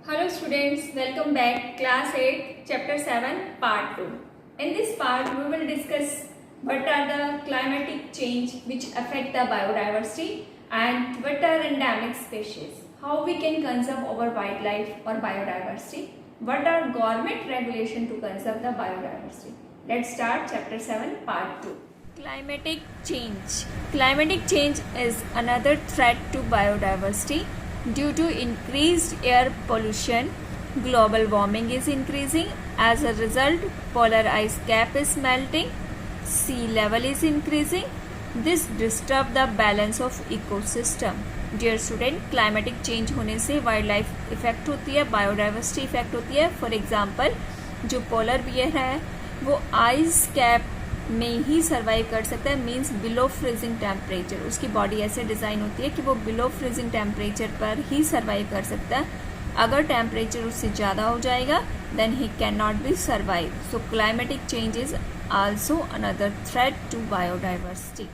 Hello students, welcome back class 8 chapter 7 part 2. In this part we will discuss what are the climatic change which affect the biodiversity and what are endemic species, how we can conserve our wildlife or biodiversity, what are government regulation to conserve the biodiversity. Let's start chapter 7 part 2. Climatic change. Climatic change is another threat to biodiversity. Due to increased air pollution, global warming is increasing. As a result, polar ice cap is melting, sea level is increasing. This disturbs the balance of ecosystem. Dear student, climatic change होने से wild life effect होती है, biodiversity effect होती है. For example, जो polar bear है वो ice cap में ही सर्वाइव कर सकता है, मीन्स बिलो फ्रीजिंग टेम्परेचर. उसकी बॉडी ऐसे डिज़ाइन होती है कि वो बिलो फ्रीजिंग टेम्परेचर पर ही सर्वाइव कर सकता है. अगर टेम्परेचर उससे ज़्यादा हो जाएगा then he can not be survive. So climatic change is also another threat to biodiversity.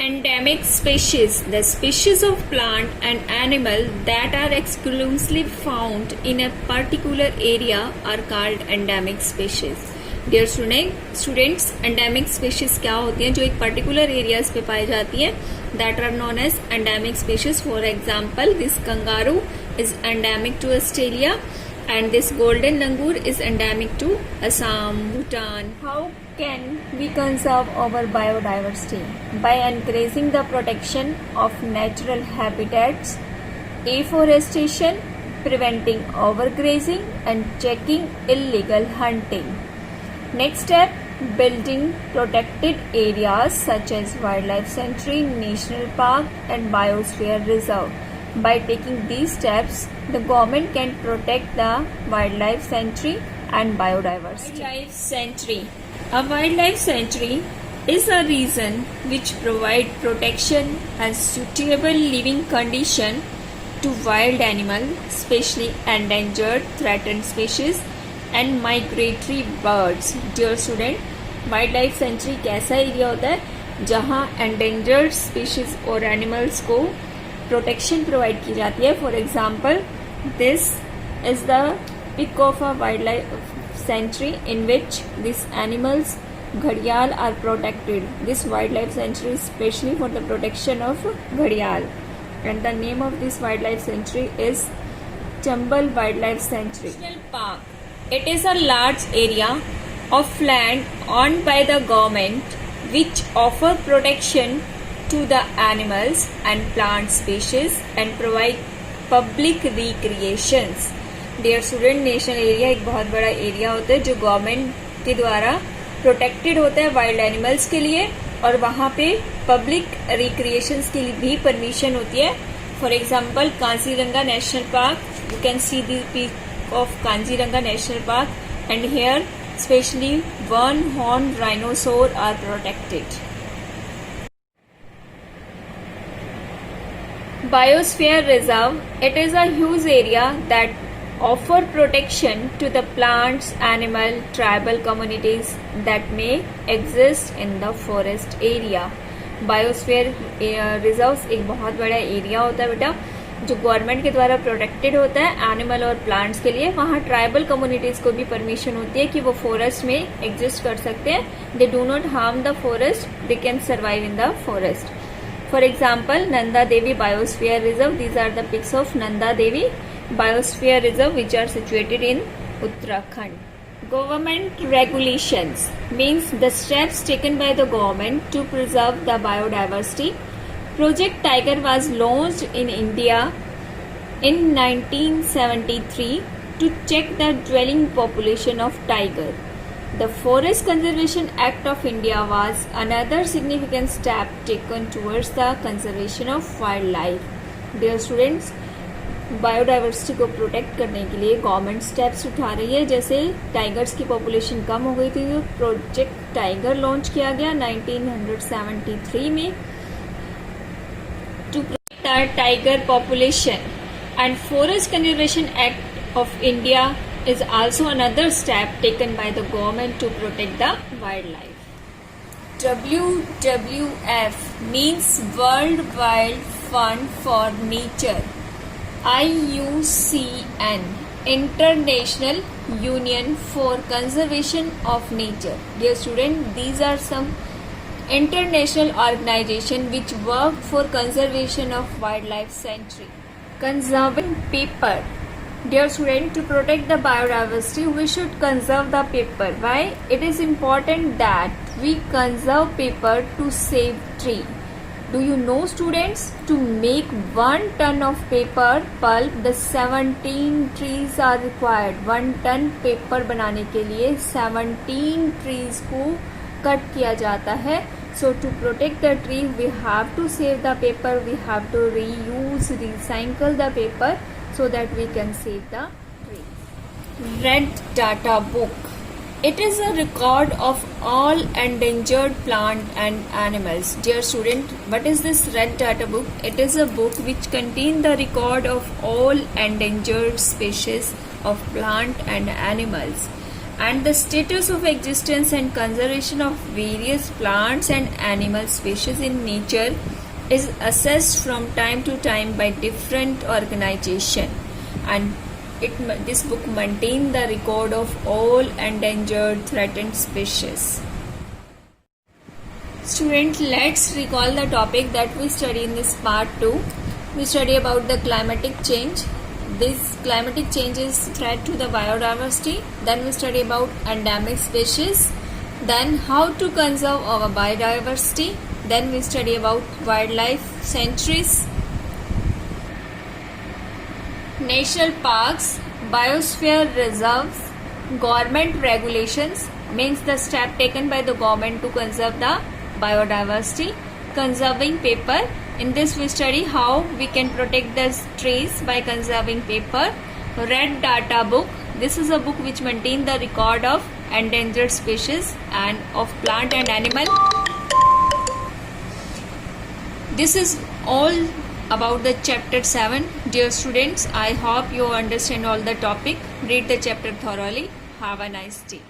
Endemic species. The species of plant and animal that are exclusively found in a particular area are called endemic species. Dear students, endemic species क्या होती हैं जो एक particular areas पे पाई जाती हैं, that are known as endemic species. For example, this kangaroo is endemic to Australia and this golden langur is endemic to Assam, Bhutan. How can we conserve our biodiversity? By encouraging the protection of natural habitats, afforestation, preventing overgrazing and checking illegal hunting. Next step, building protected areas such as wildlife sanctuary, national park and biosphere reserve. By taking these steps, the government can protect the wildlife sanctuary and biodiversity. Wildlife sanctuary. A wildlife sanctuary is a region which provide protection and suitable living condition to wild animals, especially endangered, threatened species and migratory birds. Dear student, wildlife sanctuary कैसा area होता है जहाँ endangered species और animals को protection provide की जाती है. For example, this is the pic of a wild life sanctuary in which this animals घड़ियाल are protected. This wild life sanctuary specially for the protection of घड़ियाल and the name of this wild life sanctuary is Chambal wild life sanctuary. National park. It is a large area of land owned by the government which offer protection to the animals and plant species and provide public recreations. Dear student, national area एक बहुत बड़ा area होता है जो government के द्वारा protected होता है वाइल्ड एनिमल्स के लिए और वहाँ पे पब्लिक रिक्रिएशंस के लिए भी परमिशन होती है. For example, Kaziranga national park. You can see the peak of Kaziranga national park and here specially one horn rhinoceros are protected. Biosphere Reserve. It is a huge area that offer protection to the plants, animal, tribal communities that may exist in the forest area. Biosphere Reserves एक बहुत बड़ा area होता है बेटा जो government के द्वारा protected होता है एनिमल और प्लांट्स के लिए. वहाँ ट्राइबल कम्युनिटीज को भी परमिशन होती है कि वो फॉरेस्ट में एग्जिस्ट कर सकते हैं. They do not harm the forest, they can survive in the forest. For example, Nanda Devi Biosphere Reserve. These are the pics of Nanda Devi Biosphere Reserve which are situated in Uttarakhand. Government regulations means the steps taken by the government to preserve the biodiversity. Project Tiger was launched in India in 1973 to check the dwelling population of tiger. The Forest Conservation Act of India was another significant step taken towards the conservation of wildlife. Dear students, biodiversity को protect करने के लिए government steps उठा रही है. जैसे tigers की population कम हो गई थी तो प्रोजेक्ट टाइगर लॉन्च किया गया 1973 में to protect the tiger population. And forest conservation act of India is also another step taken by the government to protect the wildlife. WWF means World Wild Fund for Nature. IUCN, International Union for Conservation of Nature. Dear student, these are some international organization which work for conservation of wildlife sanctuary. Conserving paper. Dear student, to protect the biodiversity, we should conserve the paper. Why? It is important that we conserve paper to save tree. Do you know, students, to make 1 ton of paper pulp, the 17 trees are required. 1 ton paper बनाने के लिए 17 trees को cut किया जाता है. So to protect the tree, we have to save the paper. We have to reuse, recycle the paper so that we can save the tree. Red Data Book. It is a record of all endangered plant and animals. Dear student, what is this Red Data Book? It is a book which contains the record of all endangered species of plant and animals, and the status of existence and conservation of various plants and animal species in nature is assessed from time to time by different organizations, and this book maintains the record of all endangered threatened species. Students, let's recall the topic that we study in this part 2. We study about the climatic change. This climatic change is threat to the biodiversity. Then we study about endemic species. Then how to conserve our biodiversity. Then we study about wildlife sanctuaries, national parks, biosphere reserves, government regulations, means the step taken by the government to conserve the biodiversity, conserving paper. In this we study how we can protect the trees by conserving paper. Red Data Book. This is a book which maintains the record of endangered species and of plant and animal. This is all about the chapter 7. Dear students, I hope you understand all the topic. Read the chapter thoroughly. Have a nice day.